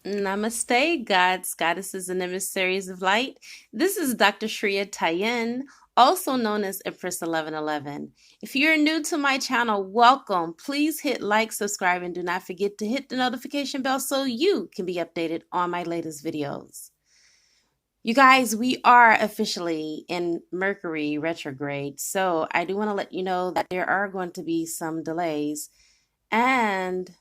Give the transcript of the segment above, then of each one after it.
Namaste, gods, goddesses, and emissaries of light. This is Dr. Shreya Tajen, also known as Empress 1111. If you're new to my channel, welcome. Please hit like, subscribe, and do not forget to hit the notification bell so you can be updated on my latest videos. You guys, we are officially in Mercury retrograde, so I do want to let you know that there are going to be some delays, and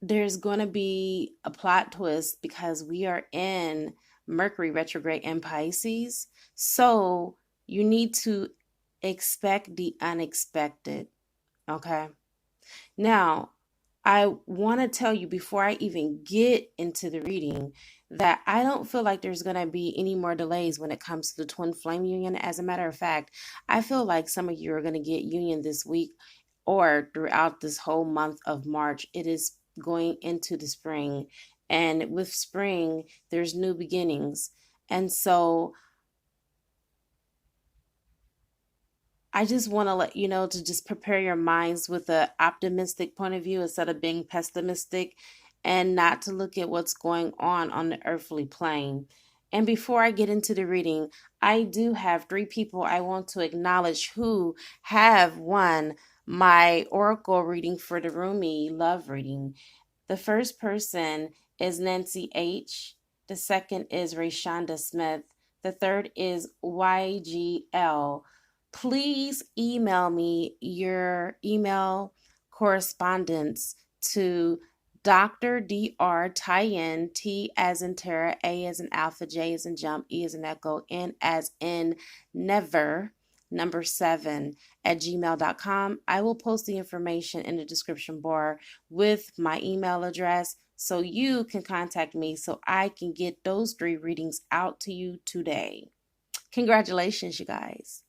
there's going to be a plot twist because we are in Mercury retrograde in Pisces. So you need to expect the unexpected. Okay. Now, I want to tell you before I even get into the reading that I don't feel like there's going to be any more delays when it comes to the twin flame union. As a matter of fact, I feel like some of you are going to get union this week or throughout this whole month of March. It is going into the spring, and with spring there's new beginnings. And so I just want to let you know to just prepare your minds with an optimistic point of view instead of being pessimistic, and not to look at what's going on the earthly plane. And before I get into the reading, I do have 3 people I want to acknowledge who have won my Oracle reading for the Rumi love reading. The first person is Nancy H. The second is Rayshonda Smith. The third is YGL. Please email me your email correspondence to Dr. Dr. Tajen, T as in Tara, A as in Alpha, J as in Jump, E as in Echo, N as in Never, number 7 at gmail.com. I will post the information in the description bar with my email address so you can contact me so I can get those 3 readings out to you today. Congratulations, you guys.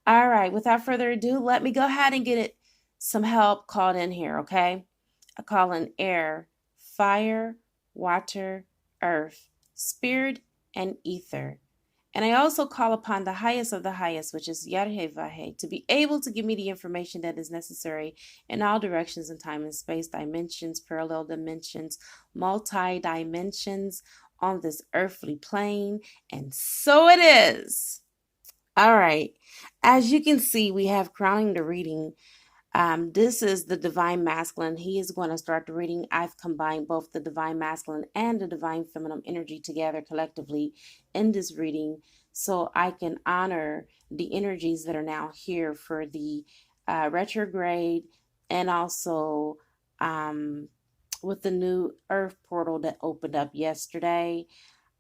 All right, without further ado, let me go ahead and get some help called in here, okay? I call in air, fire, water, earth, spirit, and ether. And I also call upon the highest of the highest, which is Yarhe Vahe, to be able to give me the information that is necessary in all directions in time and space, dimensions, parallel dimensions, multi-dimensions on this earthly plane. And so it is. All right. As you can see, we have crowning the reading. This is the divine masculine. He is going to start the reading. I've combined both the divine masculine and the divine feminine energy together collectively in this reading so I can honor the energies that are now here for the retrograde, and also with the new earth portal that opened up yesterday.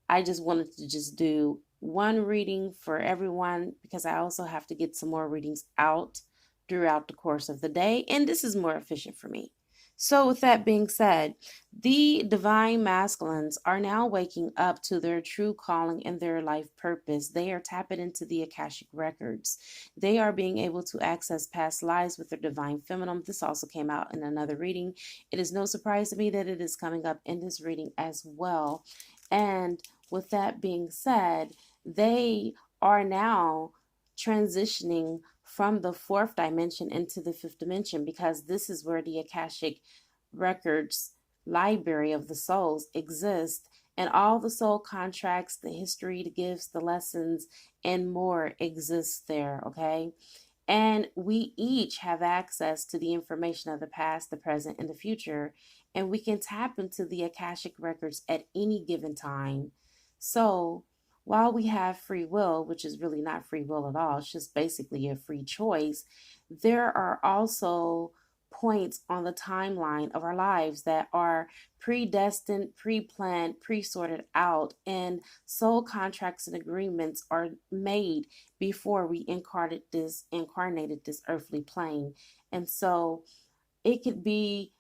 I just wanted to just do one reading for everyone because I also have to get some more readings out throughout the course of the day, and this is more efficient for me. So with that being said, the divine masculines are now waking up to their true calling and their life purpose. They are tapping into the Akashic records. They are being able to access past lives with their divine feminine. This also came out in another reading. It is no surprise to me that it is coming up in this reading as well. And with that being said, they are now transitioning from the 4th dimension into the 5th dimension, because this is where the Akashic records library of the souls exist, and all the soul contracts, the history, the gifts, the lessons, and more exists there, okay? And we each have access to the information of the past, the present, and the future, and we can tap into the Akashic records at any given time. So while we have free will, which is really not free will at all, it's just basically a free choice, there are also points on the timeline of our lives that are predestined, pre-planned, pre-sorted out, and soul contracts and agreements are made before we incarnated this earthly plane. And so it could be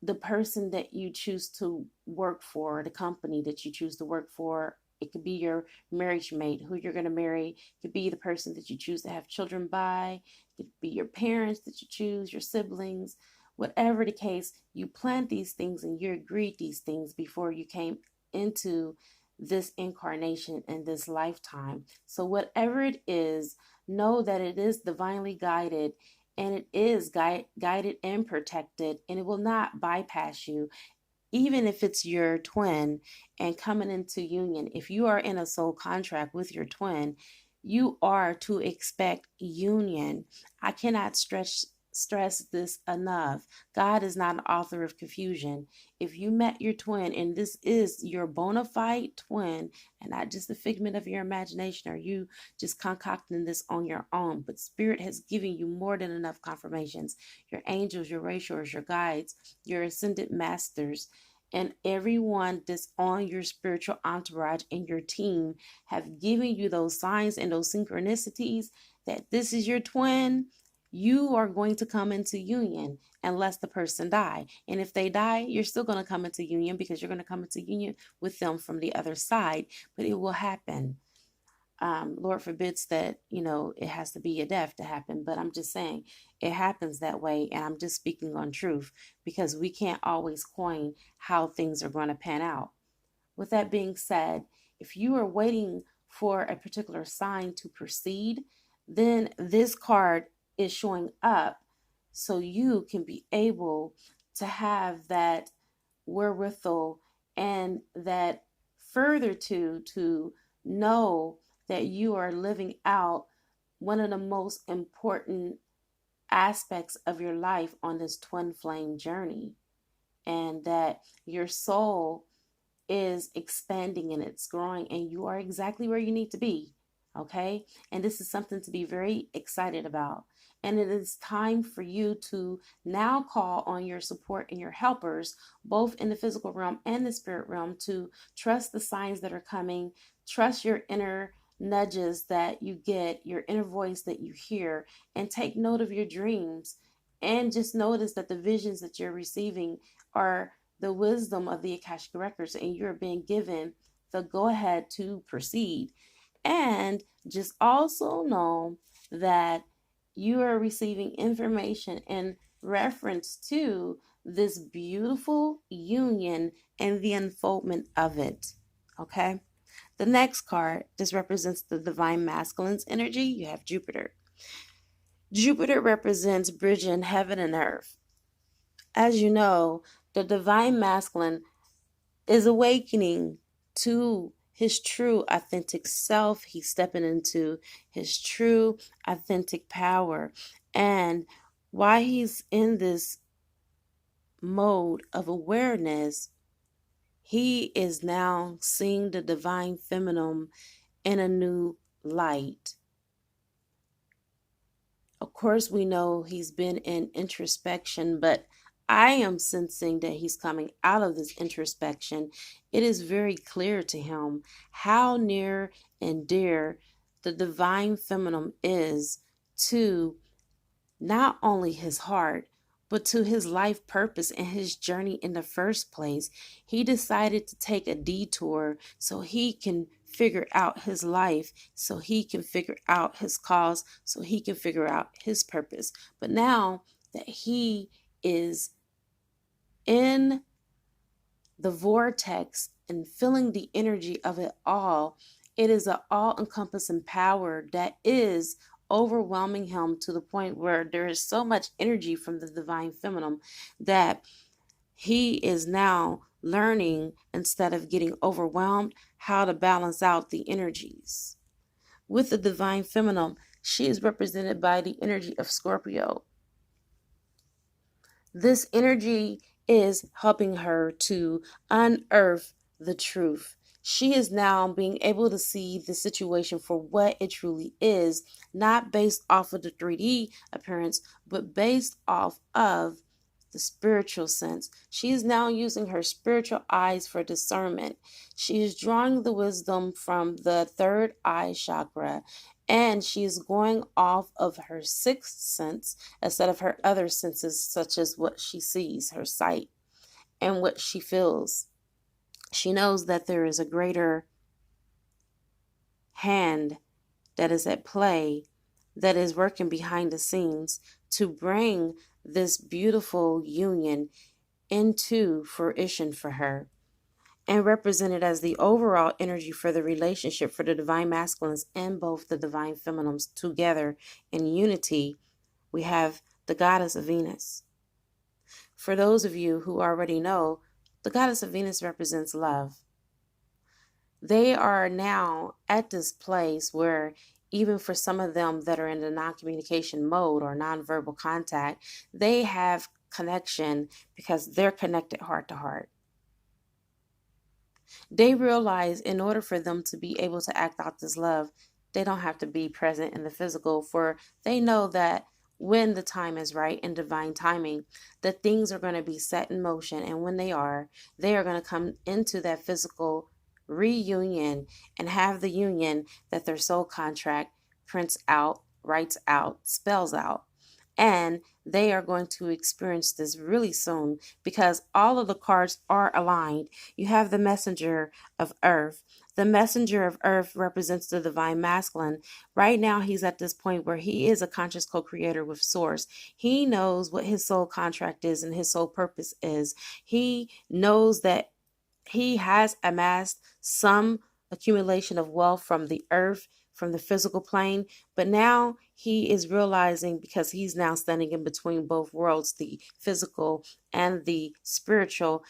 the person that you choose to work for, the company that you choose to work for. It could be your marriage mate, who you're going to marry. It could be the person that you choose to have children by. It could be your parents that you choose, your siblings. Whatever the case, you planned these things and you agreed these things before you came into this incarnation in this lifetime. So whatever it is, know that it is divinely guided, and it is guided and protected, and it will not bypass you. even if it's your twin and coming into union, if you are in a soul contract with your twin, you are to expect union. I cannot stress this enough. God is not an author of confusion. If you met your twin and this is your bona fide twin and not just a figment of your imagination, or you just concocting this on your own, but Spirit has given you more than enough confirmations. Your angels, your ratios, your guides, your ascended masters, and everyone that's on your spiritual entourage and your team have given you those signs and those synchronicities that this is your twin. You are going to come into union unless the person die. And if they die, you're still going to come into union because you're going to come into union with them from the other side. But it will happen. Lord forbids that, it has to be a death to happen. But I'm just saying it happens that way. And I'm just speaking on truth because we can't always coin how things are going to pan out. With that being said, if you are waiting for a particular sign to proceed, then this card is showing up so you can be able to have that wherewithal and that further to know that you are living out one of the most important aspects of your life on this twin flame journey, and that your soul is expanding and it's growing, and you are exactly where you need to be. Okay. And this is something to be very excited about. And it is time for you to now call on your support and your helpers, both in the physical realm and the spirit realm, to trust the signs that are coming, trust your inner nudges that you get, your inner voice that you hear, and take note of your dreams. And just notice that the visions that you're receiving are the wisdom of the Akashic Records, and you're being given the go ahead to proceed. And just also know that you are receiving information in reference to this beautiful union and the unfoldment of it. Okay? The next card, this represents the divine masculine's energy. You have Jupiter. Jupiter represents bridging heaven and earth. As you know, the divine masculine is awakening to his true authentic self. He's stepping into his true authentic power. And while he's in this mode of awareness, he is now seeing the divine feminine in a new light. Of course, we know he's been in introspection, but I am sensing that he's coming out of this introspection. It is very clear to him how near and dear the divine feminine is to not only his heart, but to his life purpose and his journey in the first place. He decided to take a detour so he can figure out his life, so he can figure out his cause, so he can figure out his purpose. But now that he is in the vortex and feeling the energy of it all, it is an all-encompassing power that is overwhelming him to the point where there is so much energy from the divine feminine that he is now learning, instead of getting overwhelmed, how to balance out the energies. With the divine feminine, she is represented by the energy of Scorpio. This energy is helping her to unearth the truth. She is now being able to see the situation for what it truly is, not based off of the 3D appearance, but based off of the spiritual sense. She is now using her spiritual eyes for discernment. She is drawing the wisdom from the third eye chakra, and she is going off of her sixth sense instead of her other senses, such as what she sees, her sight, and what she feels. She knows that there is a greater hand that is at play, that is working behind the scenes to bring this beautiful union into fruition for her. And represented as the overall energy for the relationship for the divine masculines and both the divine feminines together in unity, we have the goddess of Venus. For those of you who already know, The goddess of Venus represents love. They are now at this place where, even for some of them that are in the non-communication mode or non-verbal contact, they have connection because they're connected heart to heart. They realize in order for them to be able to act out this love, they don't have to be present in the physical, for they know that when the time is right in divine timing, that things are going to be set in motion. And when they are going to come into that physical reunion and have the union that their soul contract prints out, writes out, spells out. And they are going to experience this really soon because all of the cards are aligned. You have the messenger of earth. The messenger of earth represents the divine masculine. Right now, he's at this point where he is a conscious co-creator with source. He knows what his soul contract is and his soul purpose is. He knows that he has amassed some accumulation of wealth from the earth, from the physical plane, but now he is realizing, because he's now standing in between both worlds, the physical and the spiritual,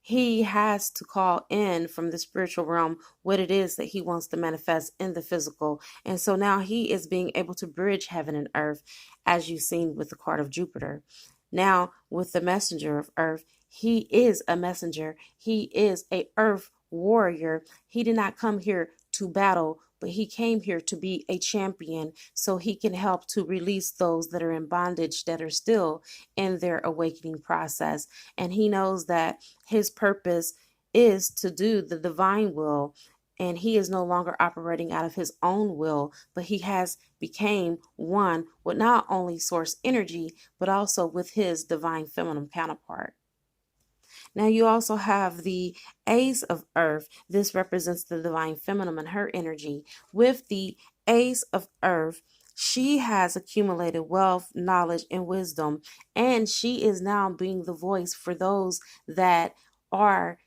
he has to call in from the spiritual realm what it is that he wants to manifest in the physical. And so now he is being able to bridge heaven and earth, as you've seen with the card of Jupiter. Now, with the messenger of earth, he is a messenger. He is a earth warrior. He did not come here to battle, but he came here to be a champion so he can help to release those that are in bondage, that are still in their awakening process. And he knows that his purpose is to do the divine will. And he is no longer operating out of his own will, but he has became one with not only source energy, but also with his divine feminine counterpart. Now you also have the Ace of Earth. This represents the divine feminine and her energy. With the Ace of Earth, she has accumulated wealth, knowledge, and wisdom, and she is now being the voice for those that are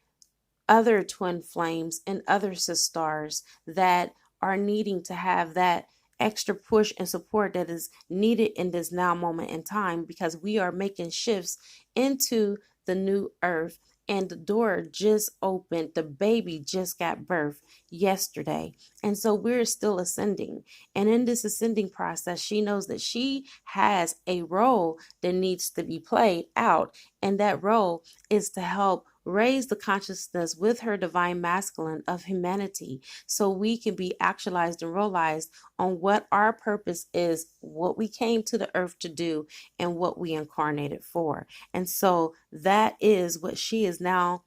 other twin flames and other sisters that are needing to have that extra push and support that is needed in this now moment in time, because we are making shifts into the new earth, and the door just opened. The baby just got birthed yesterday, and so we're still ascending. And in this ascending process, she knows that she has a role that needs to be played out, and that role is to help raise the consciousness with her divine masculine of humanity, so we can be actualized and realized on what our purpose is, what we came to the earth to do, and what we incarnated for. And so that is what she is now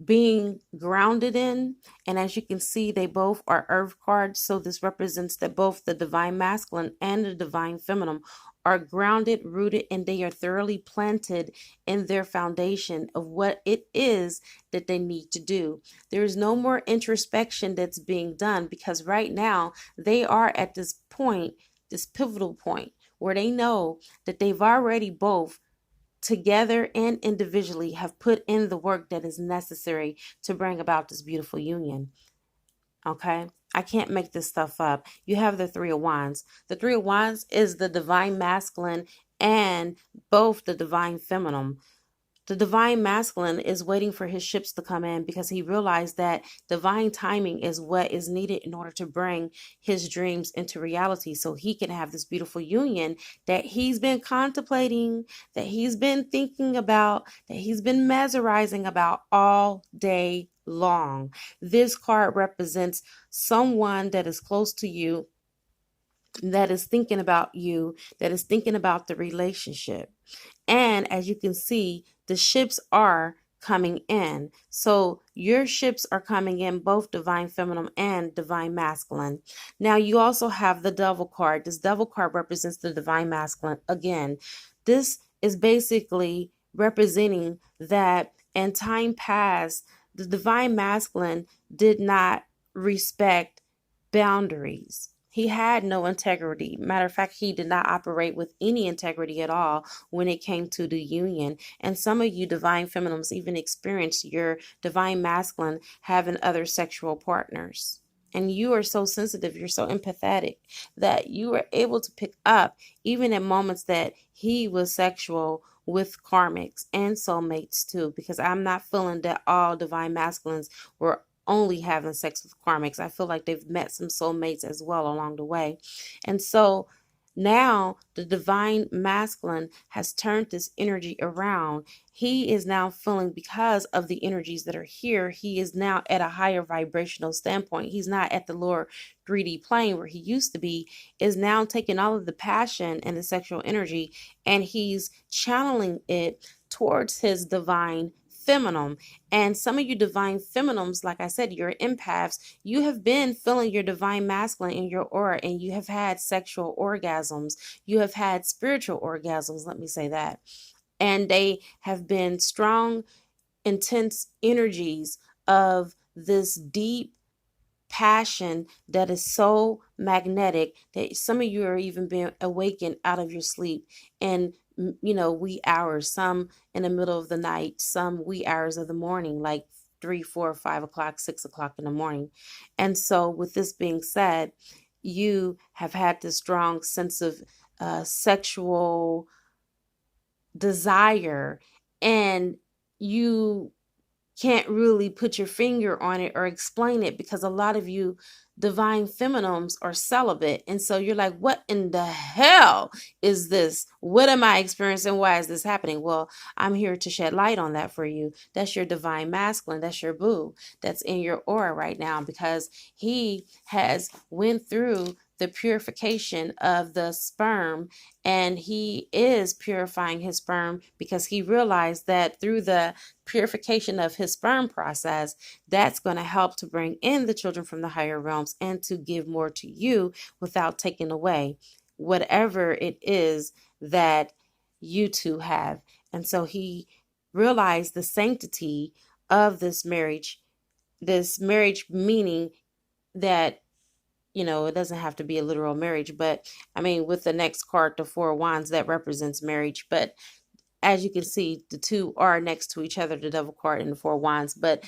being grounded in. And as you can see, they both are earth cards. So this represents that both the divine masculine and the divine feminine are grounded, rooted, and they are thoroughly planted in their foundation of what it is that they need to do. There is no more introspection that's being done, because right now they are at this point, this pivotal point, where they know that they've already both together and individually have put in the work that is necessary to bring about this beautiful union. Okay, I can't make this stuff up. You have the Three of Wands. The Three of Wands is the divine masculine and both the divine feminine. The divine masculine is waiting for his ships to come in, because he realized that divine timing is what is needed in order to bring his dreams into reality, so he can have this beautiful union that he's been contemplating, that he's been thinking about, that he's been mesmerizing about all day long. This card represents someone that is close to you, that is thinking about you, that is thinking about the relationship. And as you can see, the ships are coming in. So your ships are coming in, both divine feminine and divine masculine. Now you also have the devil card. This devil card represents the divine masculine. Again, this is basically representing that in time past, the divine masculine did not respect boundaries. He had no integrity. Matter of fact, he did not operate with any integrity at all when it came to the union. And some of you divine feminines even experienced your divine masculine having other sexual partners. And you are so sensitive, you're so empathetic, that you were able to pick up, even in moments that he was sexual with karmics and soulmates too, because I'm not feeling that all divine masculines were only having sex with karmics. I feel like they've met some soulmates as well along the way. And so now the divine masculine has turned this energy around. He is now feeling, because of the energies that are here, he is now at a higher vibrational standpoint. He's not at the lower 3D plane where he used to be, is now taking all of the passion and the sexual energy and he's channeling it towards his divine feminine. And some of you divine feminines, like I said, you're empaths, you have been feeling your divine masculine in your aura, and you have had sexual orgasms, you have had spiritual orgasms, let me say that. And they have been strong, intense energies of this deep passion that is so magnetic that some of you are even being awakened out of your sleep and wee hours, some in the middle of the night, some wee hours of the morning, like 3, 4, 5 o'clock, 6 o'clock in the morning. And so with this being said, you have had this strong sense of sexual desire, and you can't really put your finger on it or explain it, because a lot of you divine feminines are celibate. And so you're like, what in the hell is this? What am I experiencing? Why is this happening? Well, I'm here to shed light on that for you. That's your divine masculine. That's your boo that's in your aura right now, because he has went through the purification of the sperm, and he is purifying his sperm because he realized that through the purification of his sperm process, that's going to help to bring in the children from the higher realms and to give more to you without taking away whatever it is that you two have. And so he realized the sanctity of this marriage meaning that it doesn't have to be a literal marriage, but I mean, with the next card, the Four of Wands, that represents marriage. But as you can see, the two are next to each other, the Devil card and the Four of Wands. But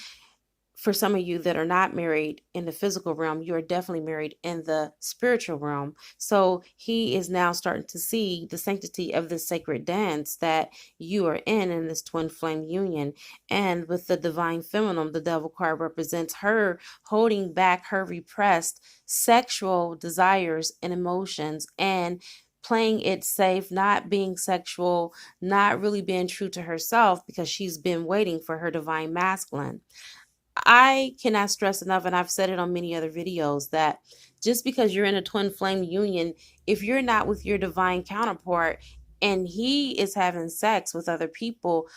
for some of you that are not married in the physical realm, you are definitely married in the spiritual realm. So he is now starting to see the sanctity of the sacred dance that you are in this twin flame union. And with the divine feminine, the Devil card represents her holding back her repressed sexual desires and emotions, and playing it safe, not being sexual, not really being true to herself, because she's been waiting for her divine masculine. I cannot stress enough, and I've said it on many other videos, that just because you're in a twin flame union, if you're not with your divine counterpart and he is having sex with other people,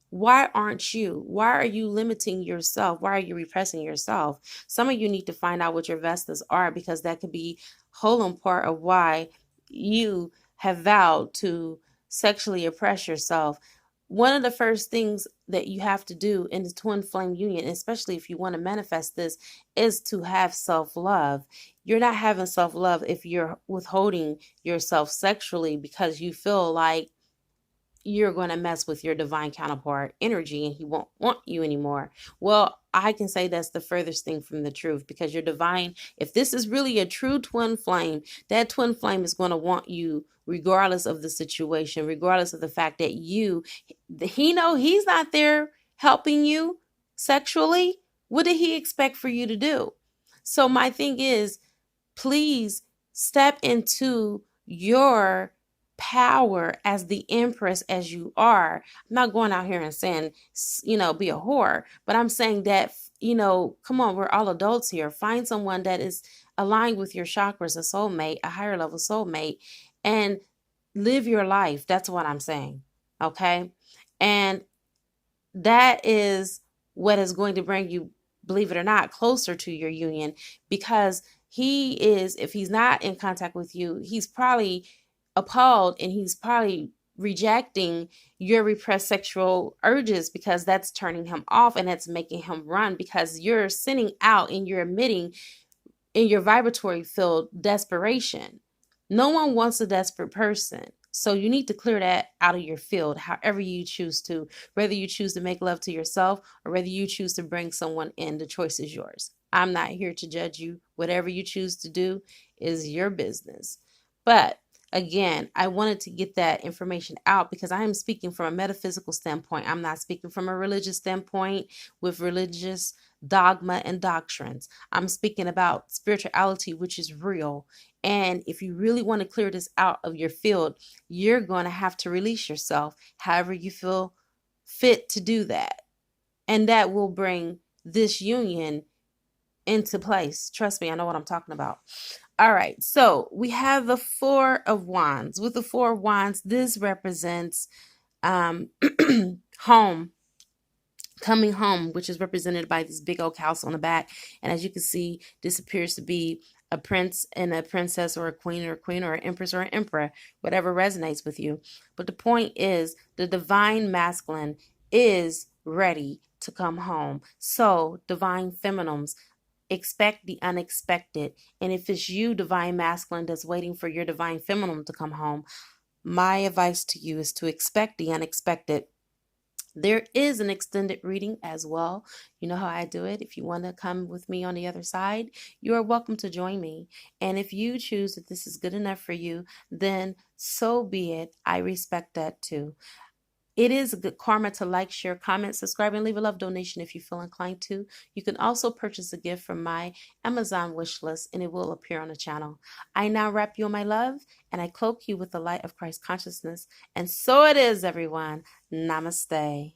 why aren't you? Why are you limiting yourself? Why are you repressing yourself? Some of you need to find out what your vestas are, because that could be whole and part of why you have vowed to sexually oppress yourself. One of the first things that you have to do in the twin flame union, especially if you want to manifest this, is to have self-love. You're not having self-love if you're withholding yourself sexually because you feel like you're going to mess with your divine counterpart energy and he won't want you anymore. Well, I can say that's the furthest thing from the truth, because your divine, if this is really a true twin flame, that twin flame is going to want you regardless of the situation, regardless of the fact that he know he's not there helping you sexually. What did he expect for you to do? So my thing is, please step into your power as the empress as you are. I'm not going out here and saying, be a whore, but I'm saying that, come on, we're all adults here. Find someone that is aligned with your chakras, a soulmate, a higher level soulmate, and live your life. That's what I'm saying. Okay. And that is what is going to bring you, believe it or not, closer to your union, because if he's not in contact with you, he's probably appalled and he's probably rejecting your repressed sexual urges, because that's turning him off and that's making him run, because you're sending out and you're emitting in your vibratory field desperation. No one wants a desperate person. So you need to clear that out of your field, however you choose to, whether you choose to make love to yourself or whether you choose to bring someone in. The choice is yours. I'm not here to judge you. Whatever you choose to do is your business. But Again, I wanted to get that information out because I am speaking from a metaphysical standpoint. I'm not speaking from a religious standpoint with religious dogma and doctrines. I'm speaking about spirituality, which is real. And if you really want to clear this out of your field, you're going to have to release yourself however you feel fit to do that. And that will bring this union into place. Trust me, I know what I'm talking about. All right, so we have the Four of Wands. With the Four of Wands, this represents um, home, coming home, which is represented by this big oak house on the back. And as you can see, this appears to be a prince and a princess, or a queen or an empress or an emperor, whatever resonates with you. But the point is, the divine masculine is ready to come home. So divine feminines, expect the unexpected. And if it's you, divine masculine, that's waiting for your divine feminine to come home, my advice to you is to expect the unexpected. There is an extended reading as well. You know how I do it. If you want to come with me on the other side, you are welcome to join me. And if you choose that this is good enough for you, then so be it. I respect that too. It is good karma to like, share, comment, subscribe, and leave a love donation if you feel inclined to. You can also purchase a gift from my Amazon wish list, and it will appear on the channel. I now wrap you in my love, and I cloak you with the light of Christ consciousness. And so it is, everyone. Namaste.